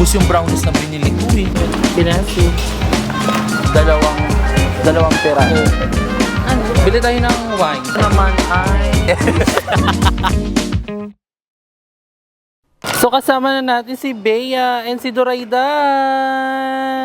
Ubus yung brownies na binili ko eh. Pinasi. Dalawang pera. Ano? Bili tayo ng wine. Ito naman ay... So kasama na natin si Bea and si Doraida.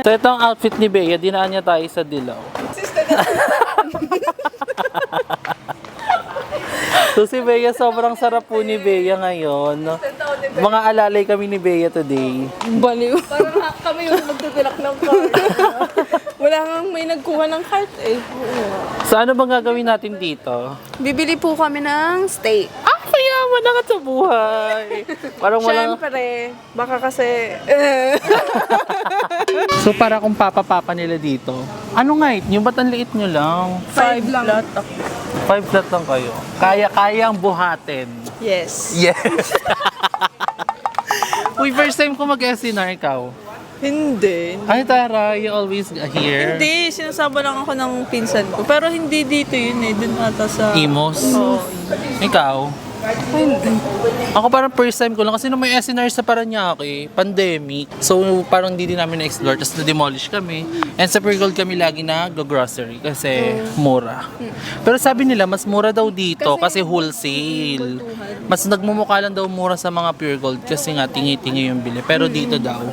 So ito ang outfit ni Bea. Dinaan niya tayo sa Dilaw. So si Bea, sobrang sarap po ni Bea ngayon. Mga alalay kami ni Bea today. Baliw. Parang kami yung magtutulak ng card. Wala kang may nagkuha ng card eh. So ano bang gagawin natin dito? Bibili po kami ng steak. Mayaman na ka sa buhay. Parang walang... Siyempre, baka kasi... So para kung papa-papa nila dito, ano nga yung ba't ang liit nyo lang? 5 lang. 5 flat lang kayo. Kayang buhatin. Yes. Yes. Uy, first time ko mag-SNR ikaw. Hindi. Ay, Tara, you always here. Hindi, sinasama lang ako ng pinsan ko. Pero hindi dito yun eh. Dun ata sa... Imos. Oo. Ikaw? Hindi. Ako parang first time ko lang kasi nung may SNR sa Paranaque, pandemic. So parang hindi din namin na-explore. Tapos na-demolish kami. And sa Pure kami lagi na-grocery kasi mura. Pero sabi nila, mas mura daw dito kasi wholesale. Mas nagmumukha lang daw mura sa mga Pure Gold kasi nga tingi-tingi yung bili. Pero dito daw.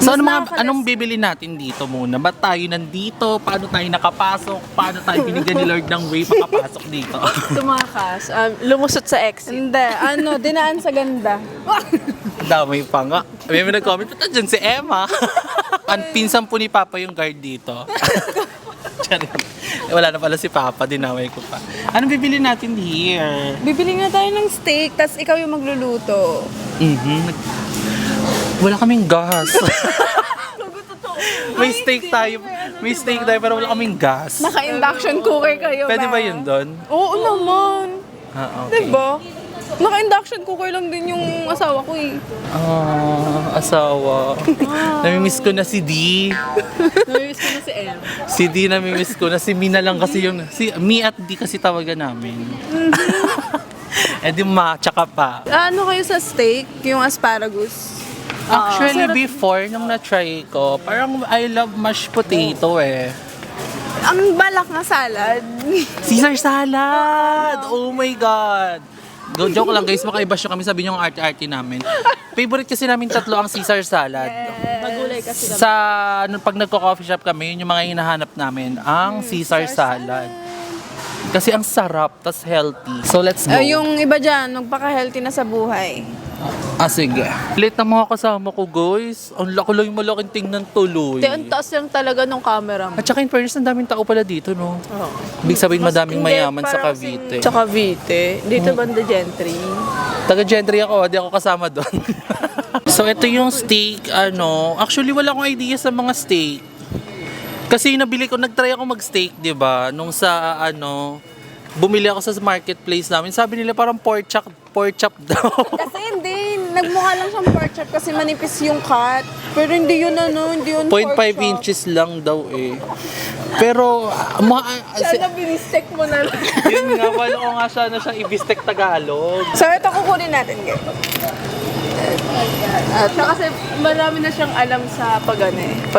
So anong bibili natin dito muna? Ba't tayo nandito? Paano tayo nakapasok? Paano tayo binigyan ni Lord ng way makapasok dito? Tumakas. Lumusot sa exit. Hindi. Dinaan sa ganda. Damay pa nga. May nag-comment, "Ba't dyan si Emma?" Ang pinsan po ni Papa yung guard dito. Wala na pala si Papa, dinaway ko pa. Anong bibili natin here? Bibili nga tayo ng steak, tas ikaw yung magluluto. Wala kaming gas. May steak tayo. May steak tayo pero wala kaming gas. Naka-induction cooker kayo Pwede ba yun doon? Oo naman. Okay. Diba? Naka-induction cooker lang din yung asawa ko eh. Asawa. Namimiss ko na si D. Namimiss ko na si M. Si D namimiss ko na. Si Mi na lang kasi yung... Mi at D kasi tawagan namin. Eh di ma, tsaka pa. Ano kayo sa steak? Yung asparagus? Actually, before, nung na-try ko, parang I love mashed potato eh. Ang balak na salad. Caesar salad! Oh my God! Joke lang guys, makaibash kami, sabi niyo ang arte-arte namin. Favorite kasi namin tatlo ang Caesar salad. Magulay kasi kami. Pag nagko-coffee shop kami, yun yung mga hinahanap namin, ang Caesar salad. Kasi ang sarap, tas healthy. So let's go. Yung iba dyan, magpaka-healthy na sa buhay. Sige. Late na mga kasama ko guys. Ang laki yung malaking tingnan tuloy. Ang taas lang talaga nung camera mo. At saka in fairness, ang daming tao pala dito, no? Ibig sabihin, madaming mayaman sa Cavite. Sa Cavite. Dito banda Gentry. Taga-Gentry ako, di ako kasama doon. So, ito yung steak, actually, wala akong idea sa mga steak. Kasi nag-try ako mag-steak, di ba? Nung sa, bumili ako sa marketplace namin. Sabi nila parang pork chop daw. Kasi hindi, nagmukha lang siyang pork chop kasi manipis yung cut. Pero hindi yun hindi yun 0.5 pork chop. inches lang daw eh. Pero, Sana binistek mo na lang. yun nga, wala ko nga sana siya ibistek Tagalog. So, ito kukunin natin, guys. Kasi marami na siyang alam sa pag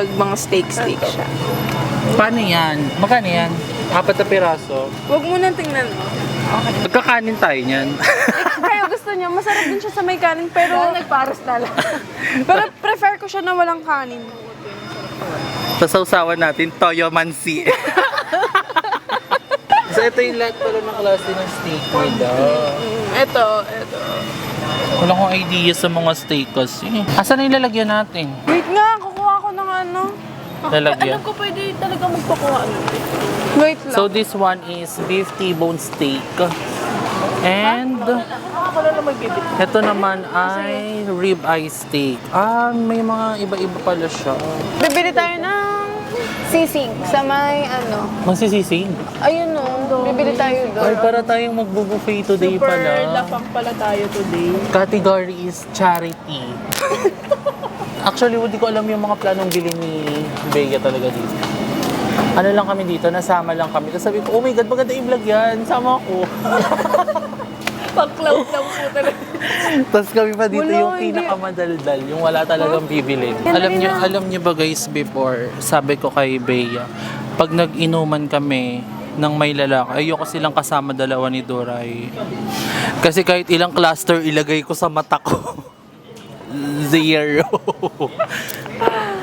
mga steak siya. Paano yan? Magkano yan? 4 na piraso. Huwag mo nang tingnan mo. Magkakanin tayo niyan. Kaya gusto niya, masarap din siya sa may kanin, pero nagparos na lang. Pero prefer ko siya na walang kanin. Sasawsawan natin, toyo mansi. So ito yung lahat pala ng klase ng steak nila. Ito. Wala akong idea sa mga steak kasi. Asan na yung lalagyan natin? Wait nga, kukuha ko ng Lalagyan. Alam ko pwede talaga magpakuha. Wait lang. So this one is beef T-bone steak. And ito naman ay rib eye steak. May mga iba-iba pala siya. Bibili tayo ng sisig sa may Magsisising. Ayun bibili tayo doon. Ay, para tayong magbubuffet today Super pala. lapang pala tayo today. Category is charity. Actually, hindi ko alam yung mga planong bili ni Bea talaga dito. Ano lang kami dito, nasama lang kami. Tapos sabi ko, oh my God, maganda i-vlog yan. Sama ako. Pang-cloud lang po talaga. Tapos kami pa dito Wala, yung hindi. pinakamadaldal, yung wala talagang bibilin. Alam niyo ba guys, before, sabi ko kay Bea, pag nag-inuman kami ng may lalaki, ayoko silang kasama dalawa ni Doray. Kasi kahit ilang cluster ilagay ko sa mata ko, 0.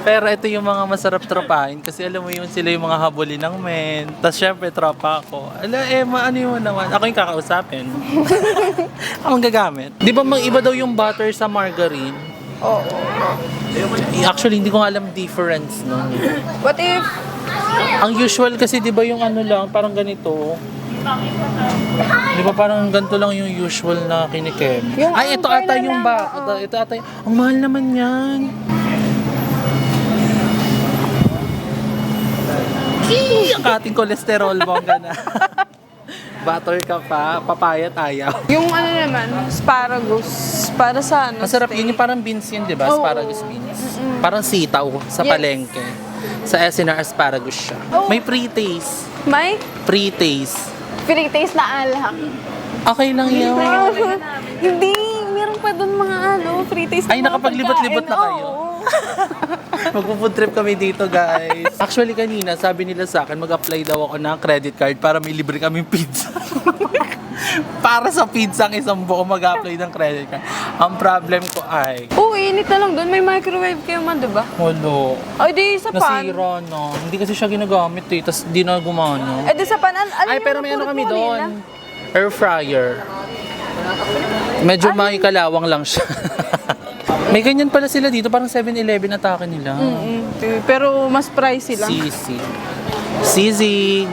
Pero ito yung mga masarap tropahin kasi alam mo yun, sila yung mga habulin ng men. Tapos syempre tropa ako. Ano yun naman? Ako yung kakausapin. Ako ang gagamit. Di ba iba daw yung butter sa margarine? Oo. Actually, hindi ko nga alam difference, no? What if, Ang usual kasi, di ba yung ano lang, parang ganito. Di ba parang ganito lang yung usual na kinikem? Yung Ay, ito anchor ata na yung lang, ba? oo. Ito ata yung... Ang mahal naman yan. Ang ating kolesterol, bongga na. Butter ka pa, papaya tayo. yung ano naman, asparagus, para sa ano? Masarap steak. yun, yung parang beans yun, di ba? Oo. Asparagus beans. Parang sitaw sa Yes. palengke. Sa SNR asparagus siya. Oh. May pre-taste. May Pre-taste. free-taste na alak. Okay lang yun. Hindi, meron pa doon mga free-taste na Ay, mga nakapaglibot-libot na pagkain. kayo. Oo. Magpo-food trip kami dito, guys. Actually, kanina, sabi nila sa akin, mag-apply daw ako ng credit card para may libre kaming pizza. Para sa pizza ang isang buo mag-apply ng credit card. Ang problem ko ay, Oo, init na lang doon. May microwave kayo man, diba? wala. Ay, di sa pan. Nasira na. Hindi kasi siya ginagamit eh. Tapos di na gumana. Eh, di sa pan. Ay, pero may ano kami doon. Air fryer. Medyo may kalawang lang siya. May ganyan pala sila dito. Parang 7-Eleven atake nila. Pero mas pricey lang. Sisig. Sisig.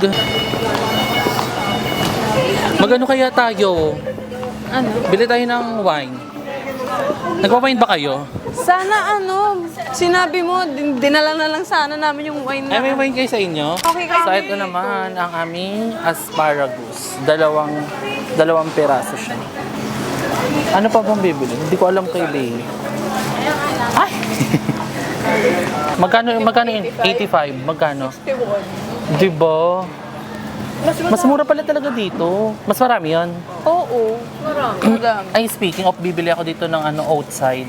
Magano kaya tayo? Ano? Bili tayo ng wine. Nagpa-wine ba kayo? Sana sinabi mo, dinala na lang sana namin yung wine Ay, na. may wine kayo sa inyo? Okay kami. So, ito naman ang aming asparagus. Dalawang peraso siya. Ano pa bang bibili? Hindi ko alam kay Lay. Ay! Magkano yun? 85? Magkano? Diba? Mas mura pala talaga dito. Mas marami yun. Oo. Marami. Ay, speaking of, bibili ako dito ng outside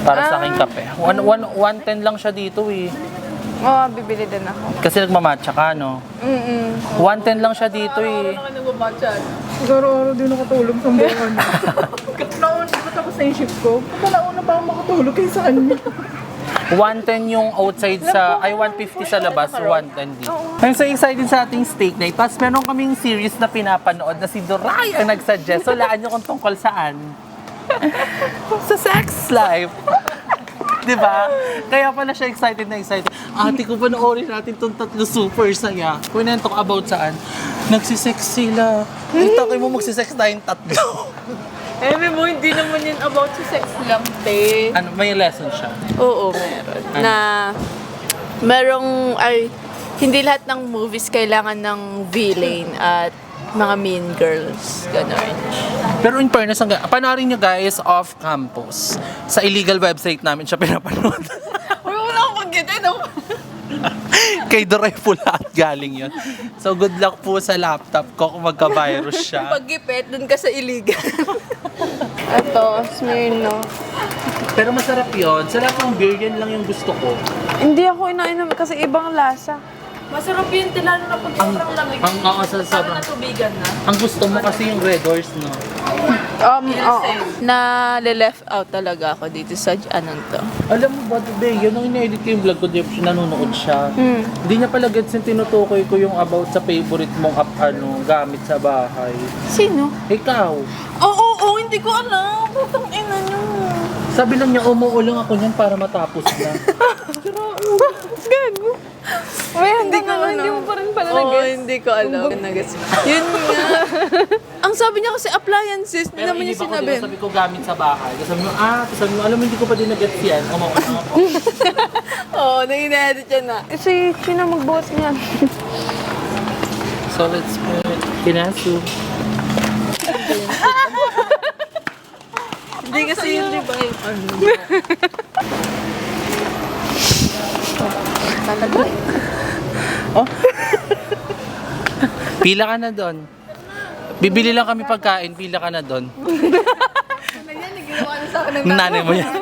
para sa aking kape. 110 lang siya dito eh. Oo, bibili din ako. Kasi nagmamatcha ka, no? 110 lang siya dito eh. Siguro araw din nakatulog sa buwan. Nauna ba tapos na yung shift ko? Nauna pa ako makatulog kaysa kanya. 110 yung outside sa, ay 150 sa labas, 110 dito. I'm so excited sa ating steak night. Tapos meron kaming series na pinapanood na si Doray ang nagsuggest. So, laan nyo kung tungkol saan? Sa sex life. Diba? Kaya pala siya excited na excited. Ate ko, panoorin natin itong tatlo super saya. Kwento ko about saan. Nagsisex sila. Ito mo magsisex tayong tatlo. Mo, hindi naman yun about sa sex lang, te. Ano, may lesson siya. Oo, meron. Na, hindi lahat ng movies kailangan ng villain at mga mean girls. Ganon. Pero in fairness, panoorin nyo guys off campus. Sa illegal website namin siya pinapanood. Wala akong pag-get, no? Kay Doray Pula at galing yun. So good luck po sa laptop ko kung magka-virus siya. Pag-gipet, dun ka sa illegal. Ito, Smirnoff. Pero masarap yun. Sa lahat ng beer, yan lang yung gusto ko. Hindi ako inainom kasi ibang lasa. Masarap yun, lalo na pag sobrang lamig. Oo, sa sobrang. Natubigan na. Ang gusto mo kasi yung Red Horse, no? Oo. Na left out talaga ako dito sa to. Alam mo ba, Bea, yun ang ina-edit ko yung vlog ko, di ba nanonood siya. Hindi niya pala gets yung tinutukoy ko yung about sa favorite mong gamit sa bahay. Sino? Ikaw. Oo, hindi ko alam. Putang ina nyo. Sabi lang niya, umuulang ako niyan para matapos na. Gago. Uy, hindi mo pa rin pala Oo, nag-gets. hindi ko alam. Yun nga. Ang sabi niya kasi appliances, hindi Pero naman niya inip ako, sinabi. diba, sabi ko gamit sa bahay. Tapos sabi mo, sabi mo, alam mo, hindi ko pa din na-gets yan. Umuulang ako. Oo, nag-edit siya na. Si China magbuhat niyan. So let's put kinasu. Hindi kasi yun, di ba yung ano. Pila ka na doon. Bibili lang kami pagkain, pila ka na doon. Nanay mo yan.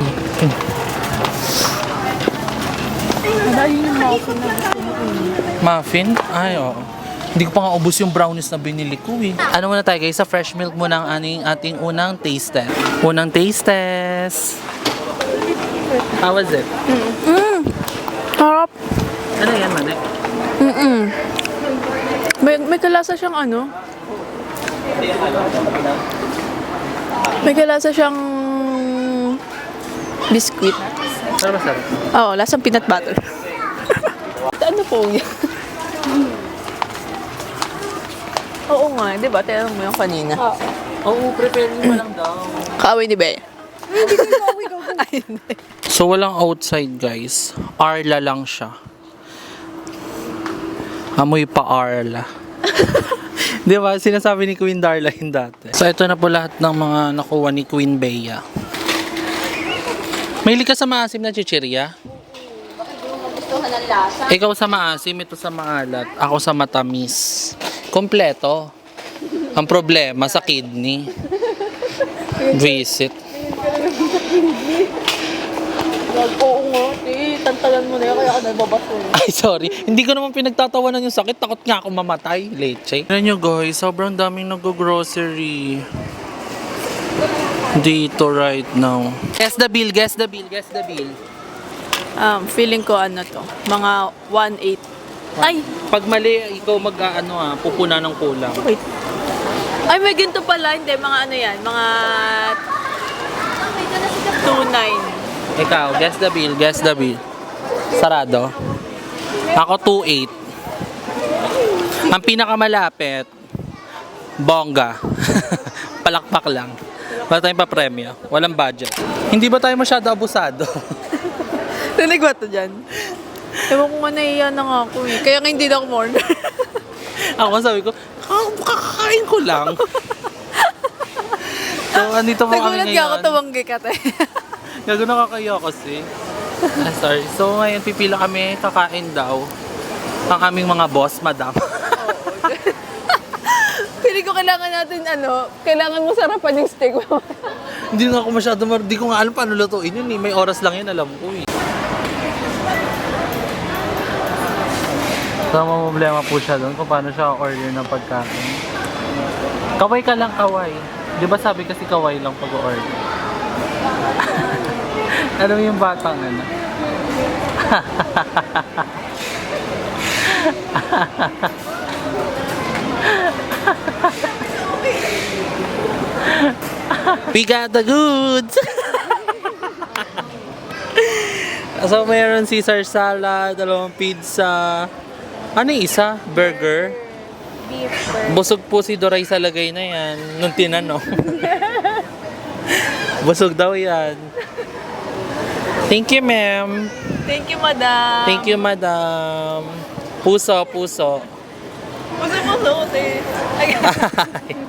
Muffin? Ay, oo. Hindi ko pa nga ubos yung brownies na binili ko eh. Ano muna tayo guys, sa fresh milk muna ang ating unang taste test. Unang taste test. How was it? Harap. Ano yan, Manek? May kalasa siyang ano? May kalasa siyang biscuit. Pero masarap. Oo, lasang peanut butter. Ano po yan? Oo nga, di ba? Tinanong mo yung kanina. Oo, prepare mo lang daw. Kaaway ni Bea. So, walang outside guys. Arla lang siya. Amoy pa Arla. Di ba? Sinasabi ni Queen Darlene dati. So, ito na po lahat ng mga nakuha ni Queen Bea. Mahilig ka sa maasim na chichirya? Ikaw sa maasim, ito sa maalat. Ako sa matamis. Kompleto. Ang problema sa kidney. Visit. Oo nga, tantalan mo na yan, kaya ako nababaso. Ay, sorry. Hindi ko naman pinagtatawanan yung sakit. Takot nga akong mamatay. Leche. Alam nyo guys, sobrang daming nag-grocery dito right now. Guess the bill, guess the bill, guess the bill. Feeling ko ano to, mga 1.8. Ay! Pag mali, ikaw pupuna ng kulang. Wait. Ay, may ginto pala. Hindi, mga ano yan, mga 2.9. Ikaw, guess the bill, guess the bill. Sarado. Ako 2.8. Ang pinakamalapit, bongga. Palakpak lang. Wala tayong pa-premyo. Walang budget. Hindi ba tayo masyado abusado? Rinig ba ito dyan? Ewan ko nga naiya na nga ako eh. Kaya nga hindi na ako order. Ako sabi ko, kakakain ko lang. So, andito po kami Nagulat ka ako, ngayon. tumanggi ka tayo. Gago nakakaya kasi. Sorry. So, ngayon pipila kami, kakain daw. Ang aming mga boss, madam. Pili ko kailangan natin kailangan mo sarapan yung steak mo. Hindi na ako masyado, di ko nga alam paano lutuin yun eh. May oras lang yun, alam ko eh. So, problema po siya doon kung paano siya order ng pagkain. Kaway ka lang, kaway. Di ba sabi kasi kaway lang pag-order? Ano yung batang ano? We got the goods! So, mayroon Caesar salad, dalawang pizza. Ano yung isa? Burger? Beef burger. Busog po si Doray sa lagay na yan. Nung tinanong. Busog daw yan. Thank you, ma'am. Thank you, madam. Thank you, madam. Puso, puso. Puso, te.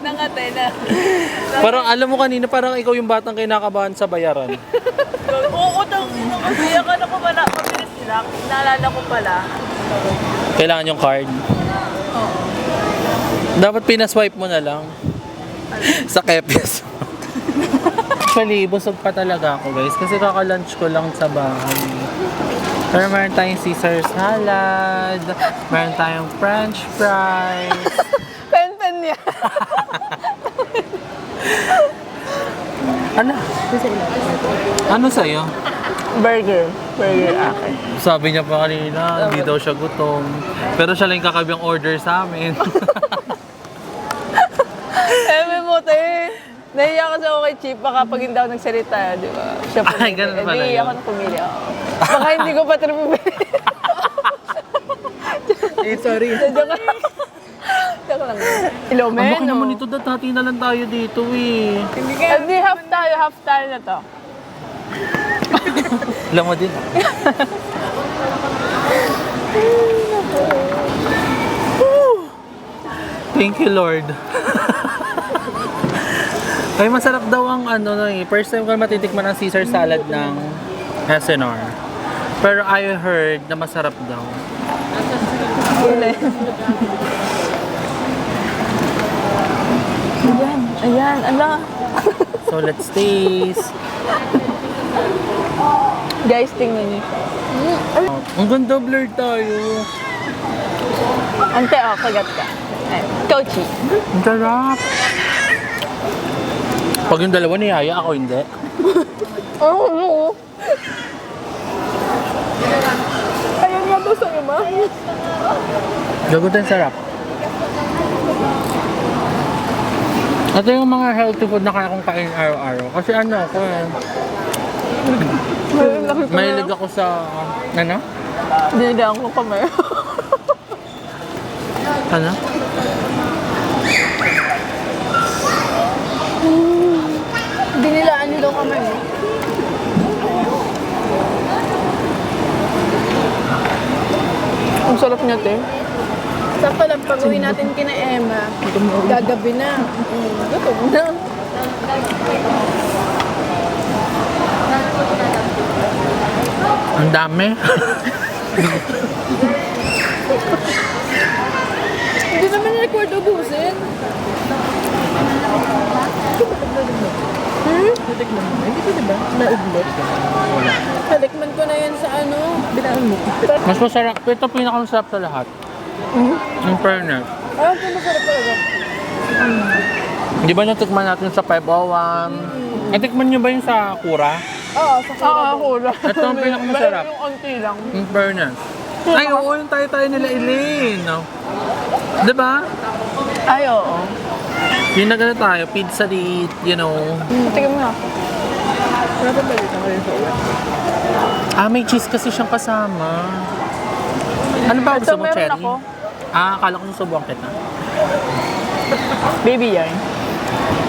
Nangate na. Parang alam mo kanina, parang ikaw yung batang kinakabahan sa bayaran. Oo, kasi akala ko pala, mabilis lang. Naalala ko pala. Kailangan yung card. Dapat pinaswipe mo na lang. Sa Kepis. Actually, busog pa talaga ako guys. Kasi kaka-lunch ko lang sa bahay. Pero meron tayong Caesar salad. Meron tayong french fries. Pen niya. Ano? Ano sa'yo? Burger. Burger akin. Sabi niya pa kanina, hindi daw siya gutom. Pero siya lang yung kakabiyang order sa amin. May mo, te. Nahiya kasi ako kay Chip, baka pag hindi ako nagsalita, di ba? Siya po. Ay, ganun pala Hindi, yun. ako na pumili. Baka hindi ko pa tripipili. Sorry. Joke lang. Hello, Ang men. baki naman ito, dati na lang tayo dito eh. Hindi, half tayo na to. Alam mo din. Thank you, Lord. Ay, masarap daw ang first time ko matitikman ang Caesar salad ng SNR. Pero I heard na masarap daw. Yan, ala. So let's taste. Guys, tingnan niyo. Ang ganda, blur tayo. Ante, oh, kagat ka. Ay, Coachy. Ang sarap. Pag yung dalawa ni Yaya, ako hindi. Oo. Ayan nga daw sa'yo, ma. Gagutan sarap. Ito yung mga healthy food na kaya kong kain araw-araw. Kasi ano ako eh. Mahilig ako sa, ano? Dinigaan ko kamay. Ano? Dinilaan niyo daw kamay. Ang sarap niya, te. Sakto lang, pag-uwi natin kina Emma, gagabi na. Gutom na. Ang dami. Hindi naman record ubusin. Natikman mo. Hindi ko diba? Naublot. Talikman ko na yan sa ano. Binaan mo. Mas masarap. Ito pinakamasarap sa lahat. Yung fairness. Ah, ito masarap talaga. Di ba natikman natin sa 501? Natikman nyo ba yung sa Kura? Oo, sa kura. Ito ang pinakamasarap. Yung onti lang. Yung fairness. Ay, oo, yung tayo-tayo nila Elaine. No? Di ba? Ay, oo. Yung nagano tayo, pizza date, you know. Tingnan mo nga. Wala pa balita ko rin sa uwan. Ah, may cheese kasi siyang kasama. Ano ba gusto Ito, mo, meron Cherry? ako. Ah, akala ko susubukan kita. Baby yarn.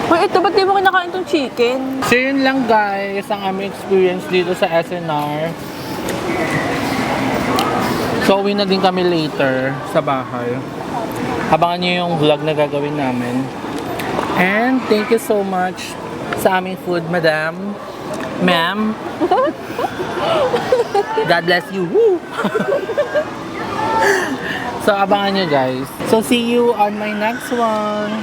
Uy, ito, ba't di mo kinakain itong chicken? So yun lang guys, ang aming experience dito sa SNR. So uwi na din kami later sa bahay. Abangan nyo yung vlog na gagawin namin. And thank you so much sa aming food, madam. Ma'am. God bless you. Woo! So abangan nyo guys. So see you on my next one.